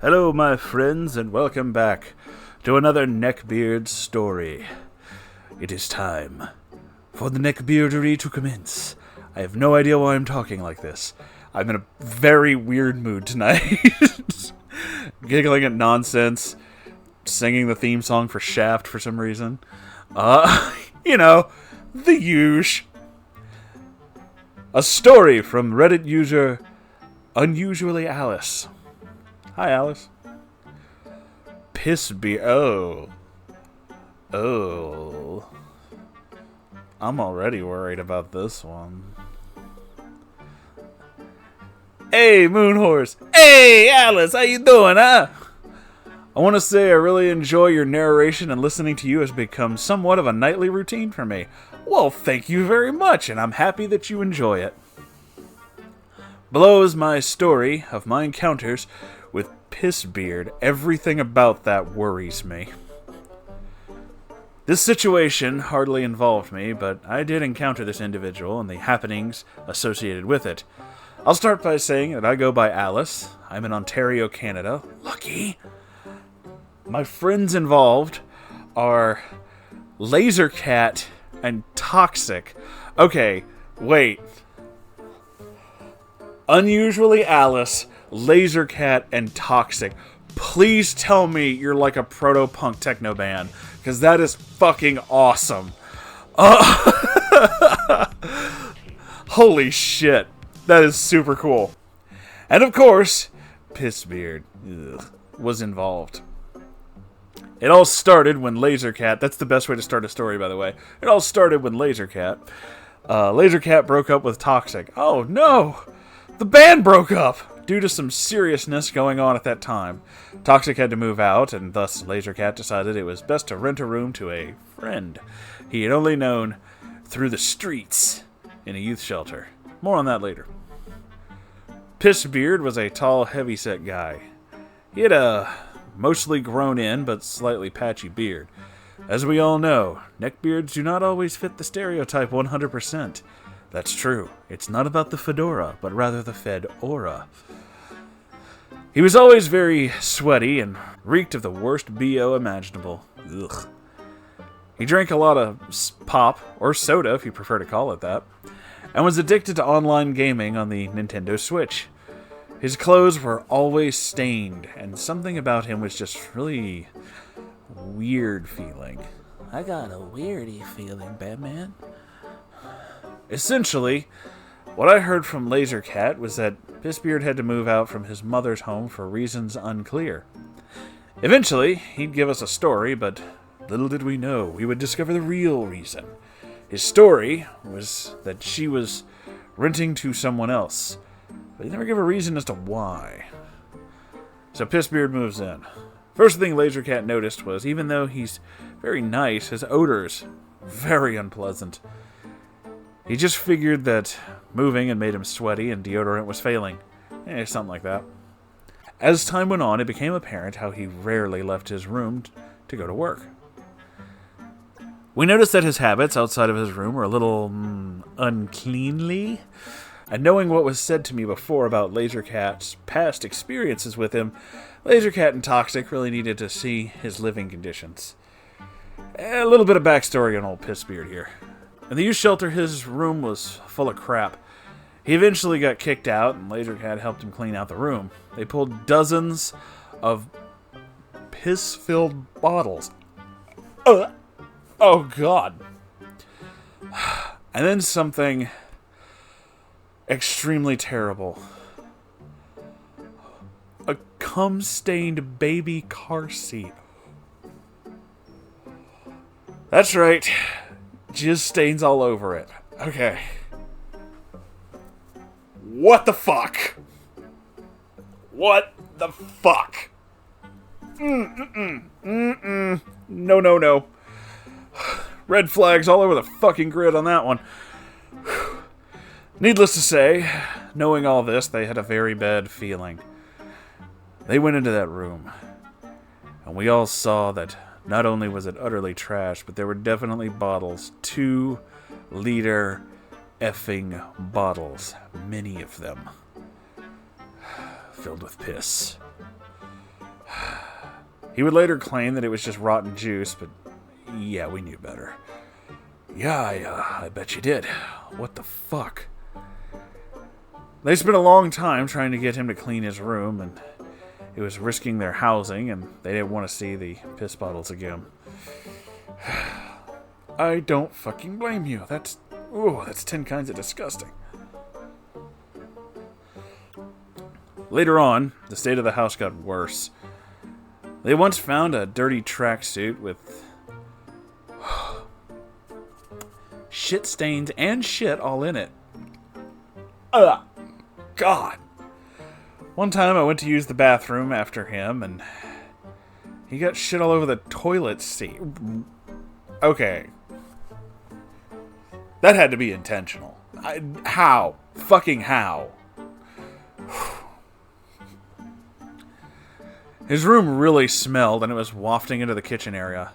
Hello, my friends, and welcome back to another Neckbeard story. It is time for the Neckbeardery to commence. I have no idea why I'm talking like this. I'm in a very weird mood tonight. Giggling at nonsense, singing the theme song for Shaft for some reason. The usual. A story from Reddit user Unusually Alice. Hi, Alice. Pissbeard. Oh. I'm already worried about this one. Hey, Moonhorse. Hey, Alice. How you doing, huh? I want to say I really enjoy your narration, and listening to you has become somewhat of a nightly routine for me. Well, thank you very much, and I'm happy that you enjoy it. Below is my story of my encounters with Pissbeard. Everything about that worries me. This situation hardly involved me, but I did encounter this individual and the happenings associated with it. I'll start by saying that I go by Alice. I'm in Ontario, Canada. Lucky. My friends involved are Lasercat and Toxic. Okay, wait. Unusually Alice, Lasercat, and Toxic. Please tell me you're like a proto-punk techno band, because that is fucking awesome. Holy shit. That is super cool. And of course, Pissbeard was involved. It all started when Lasercat, that's the best way to start a story, by the way. It all started when Lasercat broke up with Toxic. Oh no! The band broke up due to some seriousness going on at that time. Toxic had to move out, and thus Lasercat decided it was best to rent a room to a friend he had only known through the streets in a youth shelter. More on that later. Pissbeard was a tall, heavy-set guy. He had a mostly grown-in but slightly patchy beard. As we all know, neckbeards do not always fit the stereotype 100%. That's true. It's not about the fedora, but rather the fed-aura. He was always very sweaty and reeked of the worst BO imaginable. Ugh. He drank a lot of pop, or soda if you prefer to call it that, and was addicted to online gaming on the Nintendo Switch. His clothes were always stained, and something about him was just really weird feeling. I got a weirdy feeling, Batman. Essentially, what I heard from Lasercat was that Pissbeard had to move out from his mother's home for reasons unclear. Eventually, he'd give us a story, but little did we know we would discover the real reason. His story was that she was renting to someone else, but he never gave a reason as to why. So Pissbeard moves in. First thing Lasercat noticed was, even though he's very nice, his odor's very unpleasant. He just figured that moving had made him sweaty and deodorant was failing. Something like that. As time went on, it became apparent how he rarely left his room to go to work. We noticed that his habits outside of his room were a little uncleanly. And knowing what was said to me before about Lasercat's past experiences with him, Lasercat and Toxic really needed to see his living conditions. A little bit of backstory on old Pissbeard here. In the youth shelter, his room was full of crap. He eventually got kicked out, and Lasercat helped him clean out the room. They pulled dozens of piss-filled bottles. Oh, God. And then something extremely terrible. A cum-stained baby car seat. That's right. Jizz stains all over it. Okay. What the fuck? What the fuck? No. Red flags all over the fucking grid on that one. Needless to say, knowing all this, they had a very bad feeling. They went into that room, and we all saw that not only was it utterly trash, but there were definitely bottles. 2-liter effing bottles. Many of them. Filled with piss. He would later claim that it was just rotten juice, but yeah, we knew better. Yeah, I bet you did. What the fuck? They spent a long time trying to get him to clean his room, and it was risking their housing, and they didn't want to see the piss bottles again. I don't fucking blame you. That's 10 kinds of disgusting. Later on, the state of the house got worse. They once found a dirty tracksuit with shit stains and shit all in it. Ugh. God. One time I went to use the bathroom after him, and he got shit all over the toilet seat. Okay. That had to be intentional. How? Fucking how? His room really smelled, and it was wafting into the kitchen area.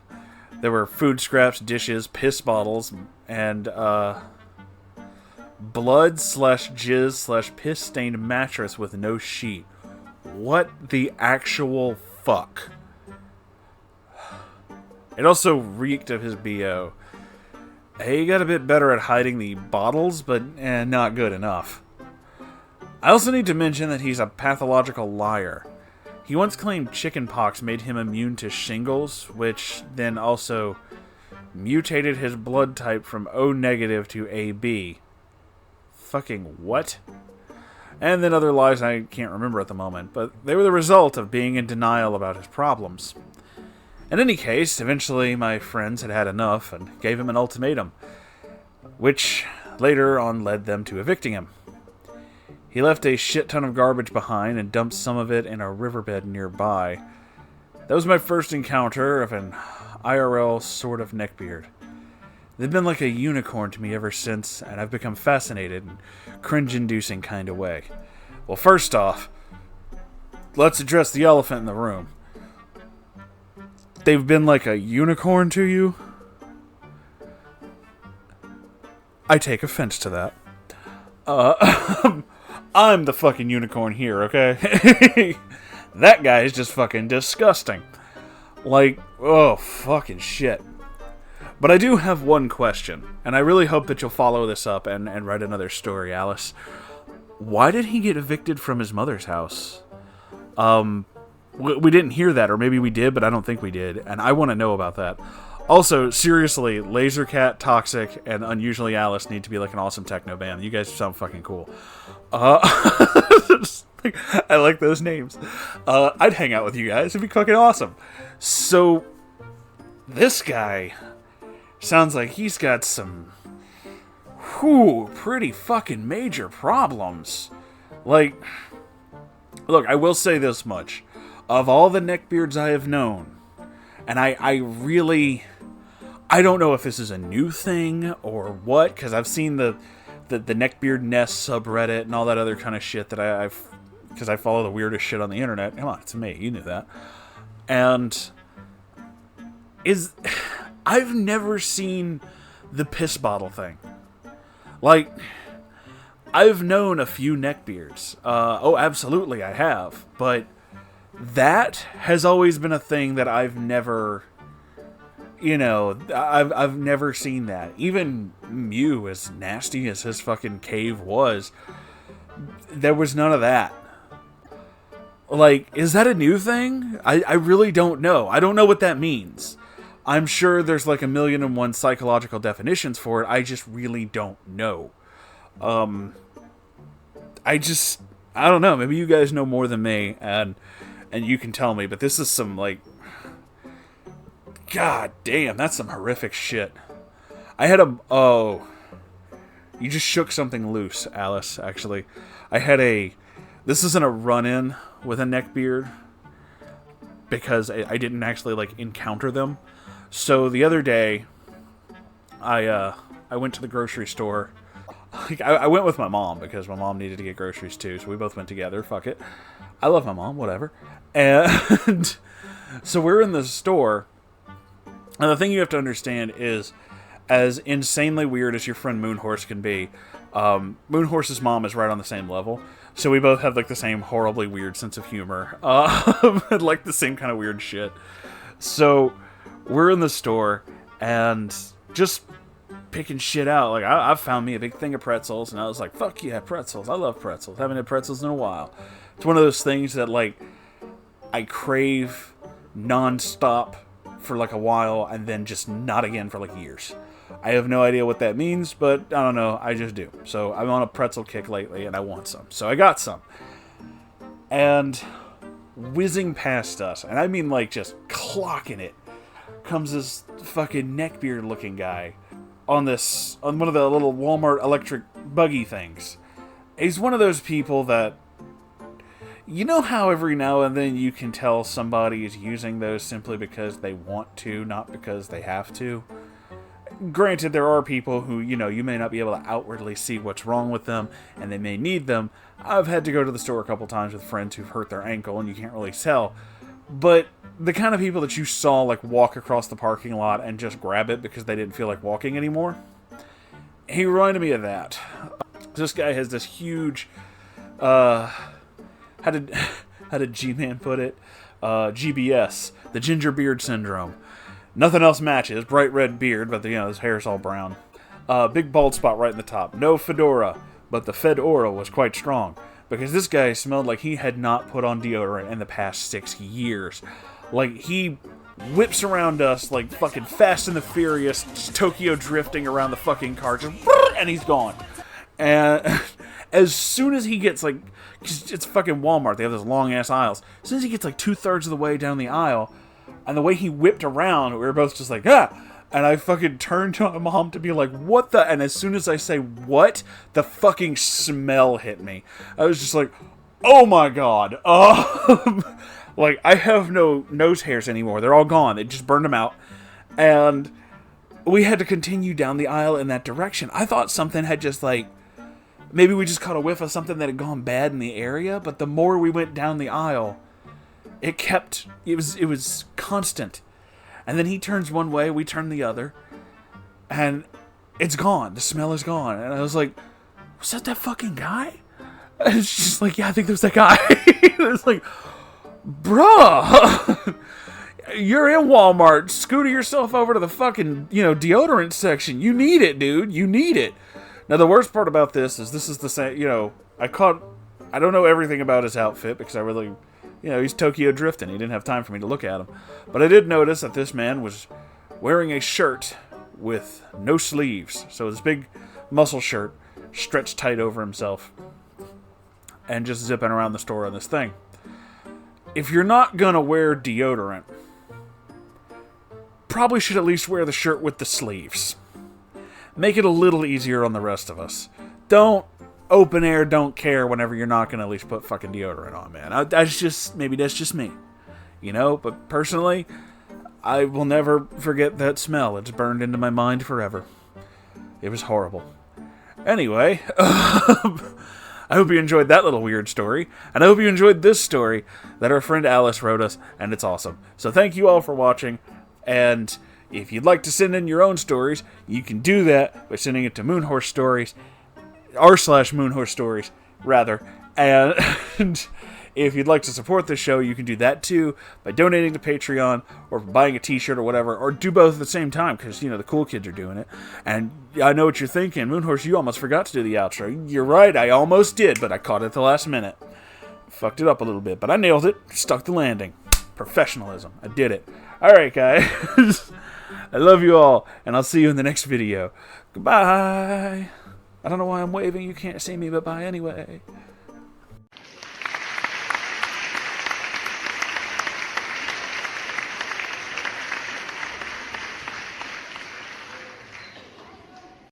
There were food scraps, dishes, piss bottles, and, blood/jizz/piss-stained mattress with no sheet. What the actual fuck? It also reeked of his BO. He got a bit better at hiding the bottles, but not good enough. I also need to mention that he's a pathological liar. He once claimed chickenpox made him immune to shingles, which then also mutated his blood type from O negative to AB. Fucking what? And then other lies I can't remember at the moment, but they were the result of being in denial about his problems. In any case, eventually my friends had had enough and gave him an ultimatum, which later on led them to evicting him. He left a shit ton of garbage behind and dumped some of it in a riverbed nearby. That was my first encounter of an IRL sort of neckbeard. They've been like a unicorn to me ever since, and I've become fascinated in cringe-inducing kind of way. Well, first off, let's address the elephant in the room. They've been like a unicorn to you? I take offense to that. I'm the fucking unicorn here, okay? That guy is just fucking disgusting. Like, oh, fucking shit. But I do have one question, and I really hope that you'll follow this up and write another story, Alice. Why did he get evicted from his mother's house? We didn't hear that, or maybe we did, but I don't think we did, and I want to know about that. Also, seriously, Lasercat, Toxic, and Unusually Alice need to be like an awesome techno band. You guys sound fucking cool. I like those names. I'd hang out with you guys. It'd be fucking awesome. So, this guy sounds like he's got some pretty fucking major problems. Like, look, I will say this much. Of all the neckbeards I have known, and I don't know if this is a new thing or what, because I've seen the Neckbeard Nest subreddit and all that other kind of shit that because I follow the weirdest shit on the internet. Come on, it's me, you knew that. And I've never seen the piss bottle thing. Like, I've known a few neckbeards. Oh, absolutely, I have. But that has always been a thing that I've never, I've never seen that. Even Mew, as nasty as his fucking cave was, there was none of that. Like, is that a new thing? I really don't know. I don't know what that means. I'm sure there's like 1,000,001 psychological definitions for it. I just really don't know. I don't know. Maybe you guys know more than me, and you can tell me, but this is some, like, god damn, that's some horrific shit. You just shook something loose, Alice, actually. This isn't a run-in with a neckbeard, because I didn't actually, like, encounter them. So the other day, I went to the grocery store. Like, I went with my mom, because my mom needed to get groceries too, so we both went together, fuck it. I love my mom, whatever. And so we're in the store, and the thing you have to understand is, as insanely weird as your friend Moonhorse can be, Moonhorse's mom is right on the same level. So we both have, like, the same horribly weird sense of humor. Like, the same kind of weird shit. So we're in the store and just picking shit out. Like, I found me a big thing of pretzels, and I was like, fuck yeah, pretzels. I love pretzels. Haven't had pretzels in a while. It's one of those things that, like, I crave non-stop for, like, a while, and then just not again for, like, years. I have no idea what that means, but I don't know. I just do. So I'm on a pretzel kick lately, and I want some. So I got some. And whizzing past us, and I mean, like, just clocking it, comes this fucking neckbeard looking guy on one of the little Walmart electric buggy things. He's one of those people that, you know how every now and then you can tell somebody is using those simply because they want to, not because they have to? Granted, there are people who, you know, you may not be able to outwardly see what's wrong with them, and they may need them. I've had to go to the store a couple times with friends who've hurt their ankle, and you can't really tell. But the kind of people that you saw, like, walk across the parking lot and just grab it because they didn't feel like walking anymore, he reminded me of that. This guy has this huge, how did G-Man put it? GBS, the ginger beard syndrome. Nothing else matches. Bright red beard, but, you know, his hair's all brown. Big bald spot right in the top. No fedora, but the fedora was quite strong. Because this guy smelled like he had not put on deodorant in the past 6 years. Like, he whips around us like fucking Fast and the Furious, just Tokyo drifting around the fucking car, just, and he's gone. And as soon as he gets, like, 'cause it's fucking Walmart, they have those long-ass aisles. As soon as he gets, like, 2/3 of the way down the aisle, and the way he whipped around, we were both just like, ah! And I fucking turned to my mom to be like, what the? And as soon as I say, what? The fucking smell hit me. I was just like, oh my god. Like, I have no nose hairs anymore. They're all gone. They just burned them out. And we had to continue down the aisle in that direction. I thought something had just, like, maybe we just caught a whiff of something that had gone bad in the area. But the more we went down the aisle, it was constant. And then he turns one way, we turn the other, and it's gone. The smell is gone. And I was like, was that fucking guy? And it's just like, yeah, I think that was that guy. It's like, bruh, you're in Walmart. Scooter yourself over to the fucking, you know, deodorant section. You need it, dude. You need it. Now, the worst part about this is the same, you know, I don't know everything about his outfit because I really... You know, he's Tokyo drifting. He didn't have time for me to look at him. But I did notice that this man was wearing a shirt with no sleeves. So his big muscle shirt stretched tight over himself. And just zipping around the store on this thing. If you're not going to wear deodorant, probably should at least wear the shirt with the sleeves. Make it a little easier on the rest of us. Don't open air, don't care whenever you're not going to at least put fucking deodorant on, man. Maybe that's just me. You know, but personally, I will never forget that smell. It's burned into my mind forever. It was horrible. Anyway, I hope you enjoyed that little weird story, and I hope you enjoyed this story that our friend Alice wrote us, and it's awesome. So thank you all for watching, and if you'd like to send in your own stories, you can do that by sending it to Moonhorse Stories, r/Moonhorse Stories, rather. And if you'd like to support this show, you can do that too by donating to Patreon or buying a t-shirt or whatever, or do both at the same time because, you know, the cool kids are doing it. And I know what you're thinking. Moonhorse, you almost forgot to do the outro. You're right, I almost did, but I caught it at the last minute. Fucked it up a little bit, but I nailed it. Stuck the landing. Professionalism. I did it. Alright, guys. I love you all, and I'll see you in the next video. Goodbye. I don't know why I'm waving. You can't see me, but bye anyway.